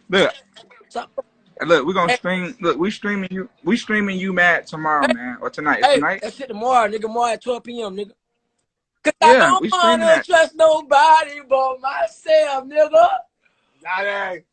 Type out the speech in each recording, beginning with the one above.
Look, So, look, we're gonna hey, stream. Look, we streaming you mad tomorrow, hey, man, or tonight. It's hey, tonight. that shit tomorrow, nigga. Tomorrow at 12 p.m., nigga. Cause I Yeah, don't we streaming wanna that. trust nobody but myself, nigga. Yachty.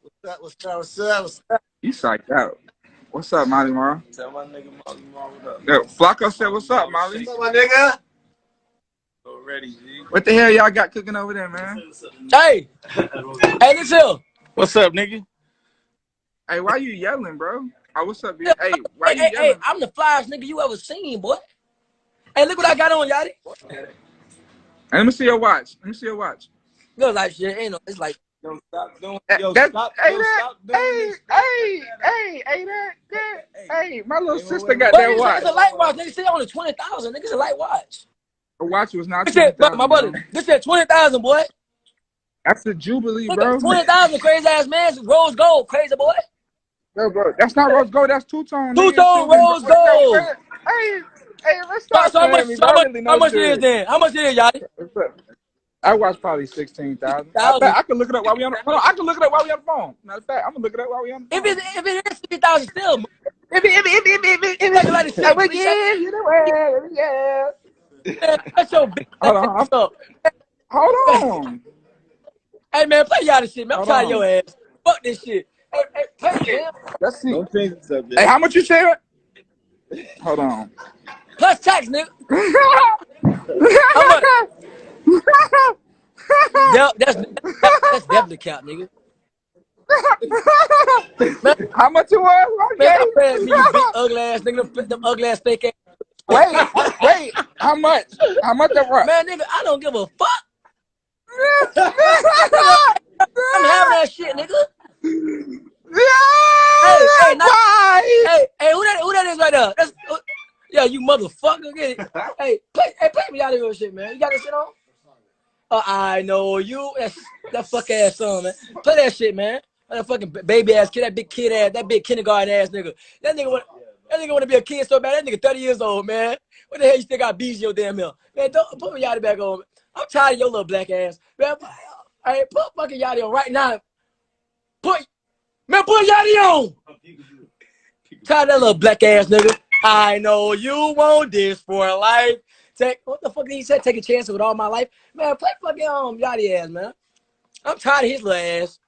What's up? What's up? What's up? What's up? You psyched out. What's up, Molly Mara? Tell my nigga Molly Mara what up. Yo, Flacco said, "What's up, Molly?" What's up, my nigga? Already, G. What the hell y'all got cooking over there, man? Hey, hey, listen here. What's up, nigga? Hey, why you yelling, bro? Oh, what's up, Yeah, bitch? Hey, why hey, you hey, hey, yelling? I'm the flyest nigga you ever seen, boy. Hey, look what I got on, Yachty. Hey, let me see your watch. Let me see your watch. Look like shit, ain't no. It's like Yo, stop doing. That, Yo, that, stop. hey, Yo, that, stop doing hey, this. hey, my little sister Wait. got but that it's watch. a light watch. Nigga said only 20,000. Nigga, it's a light watch. The watch was not This said, but 20,000, my brother, bro. this said 20,000, boy. That's a Jubilee, Nigga, bro. 20,000, crazy ass man. Rose gold, crazy boy. No, bro, that's not rose gold. That's two-tone, Two nigga. It's tone silver and rose gold. Yo, gold. man, hey, let's stop So how much? playing me, bro. I really How know much it is shit. then? How much it is, Yachty? What's up? I watched probably 16,000. Matter of fact, 50,000. I can look it up while we on the phone. I can look it up while we on the phone. Matter of fact, I'm gonna look it up while we on the phone. If it is 50,000 still, like I shit, will please shut give you the world, yeah. man. Shut your bitch Hold ass on, up. hold on, Hey man, play Yachty shit, man. I'm hold tired of your on. ass. Fuck this shit. Hey, play it, man. Let's see. Don't change the subject. Hey, how much you said? Hold on. Plus tax, nigga. How much? That's definitely cap, nigga. Man, How much it was? man, stop Okay. playing with me, you big ugly ass nigga. Them ugly ass fake ass. Wait. How much? How much that was? Man, nigga, I don't give a fuck. Nigga, I'm having that shit, nigga. Hey, not. Why? Hey, who that is right there? That's yeah, you motherfucker. Get it. Hey, play me out of your shit, man. You got that shit on? I know you. That fuck ass song, man. Play that shit, man. That fucking baby ass kid, that big kid ass, that big kindergarten ass nigga. That nigga want to be a kid so bad. That nigga 30 years old, man. What the hell you still got bees in your damn hill? Man, don't put me Yachty back on. I'm tired of your little black ass. Man, hey, put fucking Yachty on right now. Put Yachty on. Tired of that little black ass nigga. I know you want this for life. What the fuck did he say? Take a chance with all my life. Man, play fucking Yachty ass, man. I'm tired of his little ass.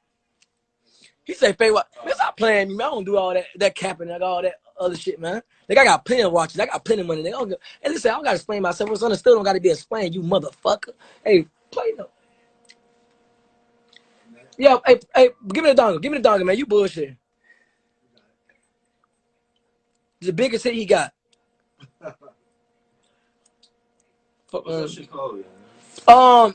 He say, "Fake what? Man, stop playing me, man. I don't do all that capping and all that other shit, man. Like I got plenty of watches. I got plenty of money. And listen, I don't gotta explain myself. What's understood don't gotta be explained, you motherfucker. Hey, play though. Yeah, hey, give me the dongle. Give me the dongle, man. You bullshit. The biggest hit he got. Um,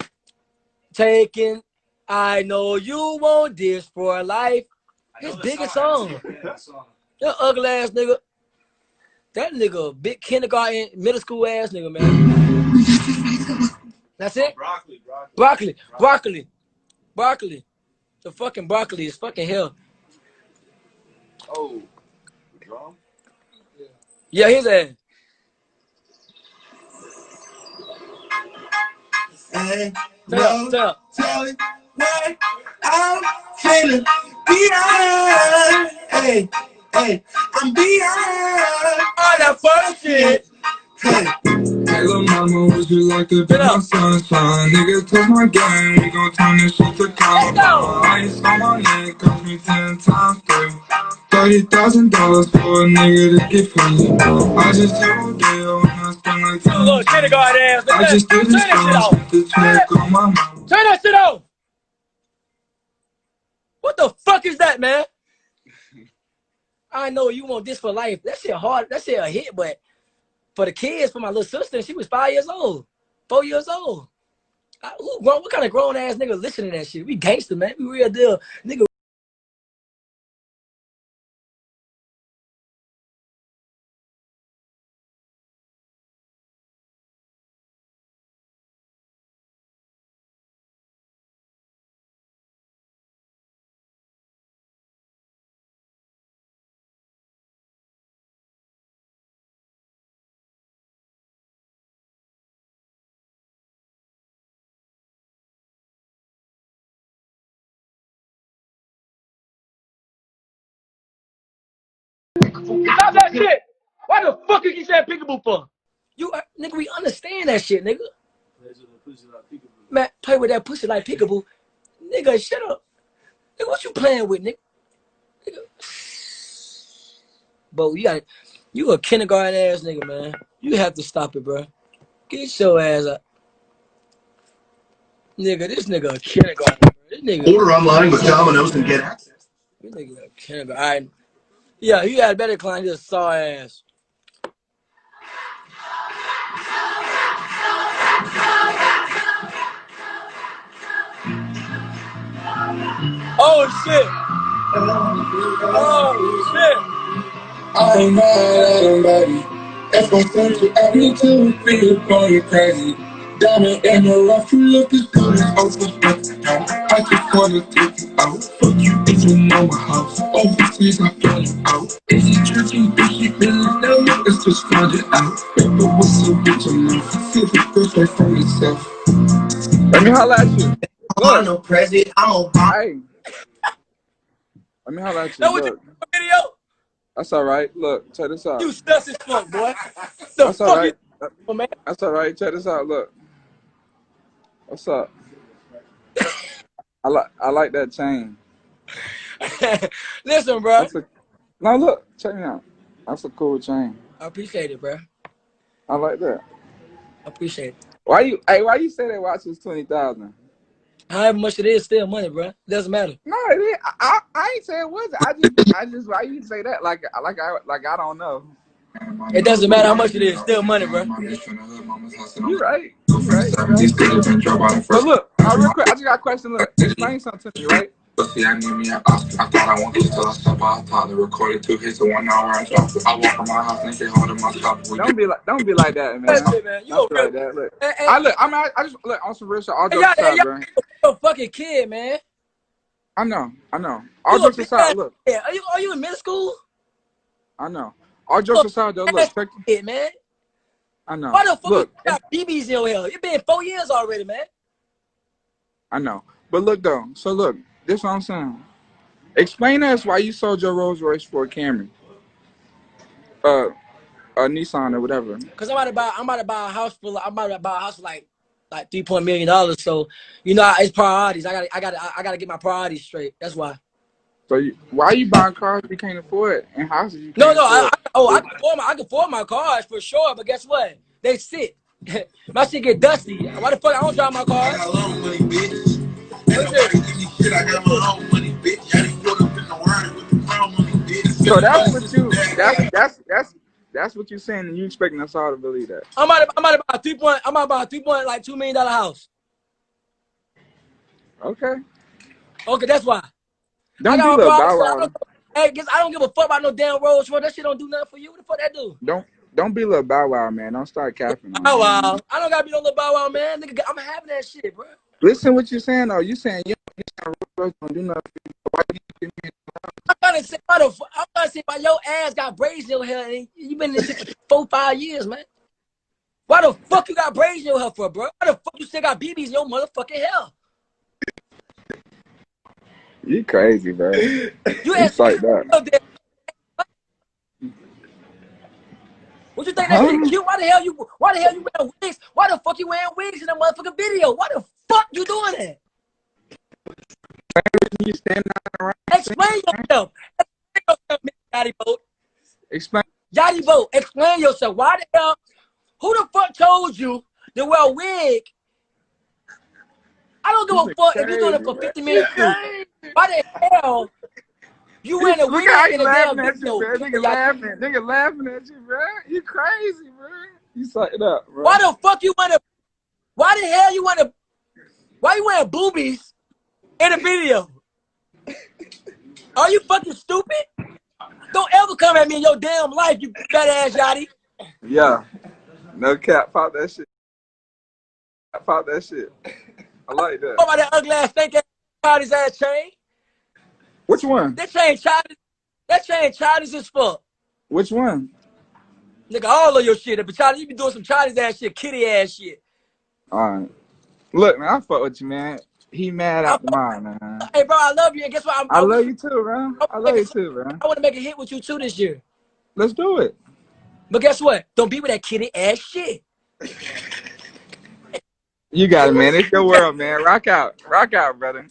taking. I know you want this for life. His biggest song. That ugly ass nigga. That nigga, big kindergarten, middle school ass nigga, man. That's it? Broccoli. The fucking broccoli is fucking hell. Oh, drum? Yeah, his ass. Hey, Tell. tell me what I'm feeling beyond. Hey, I'm beyond all that first shit. Hey. Hey, little mama, would you like to be my sunshine? Nigga, touch my game, we gon' turn this shit to Columbine. Ice on my neck, cost me 10 times through. $30,000 for a nigga to get free. I just do a deal when I spend like 10. Little kindergarten ass. I just do this stuff, spent the check on my mouth. Turn that shit off. What the fuck is that, man? I know you want this for life. That shit hard. That shit a hit, but for the kids, for my little sister, she was 5 years old, 4 years old. What kind of grown ass nigga listening to that shit? We gangster, man. We real deal. Nigga Stop that shit. Why the fuck you keep saying peekaboo for? You nigga, we understand that shit, nigga. Man, play with that pussy like peekaboo. Nigga, shut up. Nigga, what you playing with, nigga? Bro, you a kindergarten ass nigga, man. You have to stop it, bro. Get your ass up. Nigga, this nigga a kindergarten, bro. This nigga. Order online with Domino's and get access. This nigga a kindergarten. All right. Yeah, you had better climb this saw ass. Oh shit! Oh shit! I ain't mad at him, baby. If I send you at me to feel going crazy. Diamond in the rough, you look as good as Osiris. I just wanna take you out. Fuck you if you know my house. Overseas, I found you out. Is he tricky? Is he really know? Let's just find it out. Baby, what's so good to know? See the first way from yourself. Let me holla at you. I'm no president. I'm Obama. Hey. Let me holla at you. Know what you video? That's all right. Look, check this out. You sus as fuck, boy. That's all right. Man. That's all right. Check this out. Look. What's up? I like that chain. Listen, bro. Now look, check me out. That's a cool chain. I appreciate it, bro. I like that. I appreciate it. Why you say that watch is 20,000? However much it is, still money, bro. Doesn't matter. No, it is. I ain't say it wasn't. I just why you say that like I don't know. It doesn't matter how much it is, still money, bro. You right. But look, real quick, I just got a question. Look, explain something to me, right? See, I need me an Oscar. I thought I wanted to tell us about I thought they recorded 2 hits in 1 hour. I walk from my house and they holding my stop. Don't be like that, man. That's it, man. You don't don't be like that. Look, hey, I just look on some real shit. All jokes aside, bro. You're a fucking kid, man. I know. All jokes aside, look. Yeah, are you in middle school? I know. All jokes aside, though, look. Check it, man. I know. Why the fuck look, you got BBs in your hair? It's been 4 years already, man. I know. But look, though. So, look. This is what I'm saying. Explain to us why you sold your Rolls Royce for a Camry. A Nissan or whatever. Cause I'm about to buy a house for like $3 million. So you know it's priorities. I gotta get my priorities straight. That's why. So why are you buying cars you can't afford and houses you can't afford? I can afford my cars for sure. But guess what? They sit. My shit get dusty. Why the fuck I don't drive my car? I got loan money, bitch. Ain't nobody give me shit. I got my own money, bitch. I didn't up in the world with the brown money, bitch. So that's what you're saying, and you expecting us all to believe that. I'm about to buy a $2 million house. Okay. Okay, that's why. Don't be little Bow Wow. I don't give a fuck about no damn Rolls Royce. That shit don't do nothing for you. What the fuck that do? Don't be little Bow Wow, man. Don't start capping. Bow Wow. I don't gotta be no little Bow Wow, man. Nigga, I'm having that shit, bro. Listen what you're saying, though. You saying Rolls Royce don't do nothing. Why you give me? I'm trying to say why your ass got braids in your hair and you been in this shit for 4-5 years, man. Why the fuck you got braids in your hair for, bro? Why the fuck you still got BBs in your motherfucking hair? You crazy, bro. You ass like that. What you think that shit cute? Why the hell you wearing wigs? Why the fuck you wearing wigs in that motherfucking video? Why the fuck you doing that? You standing around. Explain yourself. Yachty Boat. Explain. Yachty Boat, explain yourself. Why the hell? Who the fuck told you to wear a wig? I don't give a fuck if you're doing it for 50 million views. Why the hell you wearing a wig in a damn video? Nigga laughing at you, bro. You crazy, bro. You suck it up, bro. Why the fuck you wanna? Why the hell you wanna? Why you wearing boobies in a video? Are you fucking stupid? Don't ever come at me in your damn life, you fat ass Yachty. Yeah. No cap. Pop that shit. Pop that shit. I like that. What about that ugly ass thinking childish ass chain? Which one? That chain childish as fuck. Which one? Nigga, all of your shit. But childish, you be doing some childish ass shit, kitty ass shit. Alright. Look, man, I fuck with you, man. He mad out the mind, man. Hey, bro, I love you. And guess what? I love you too, bro. I love you too, bro. I want to make a hit with you too this year. Let's do it. But guess what? Don't be with that kitty ass shit. You got it, man. It's your world, man. Rock out, brother.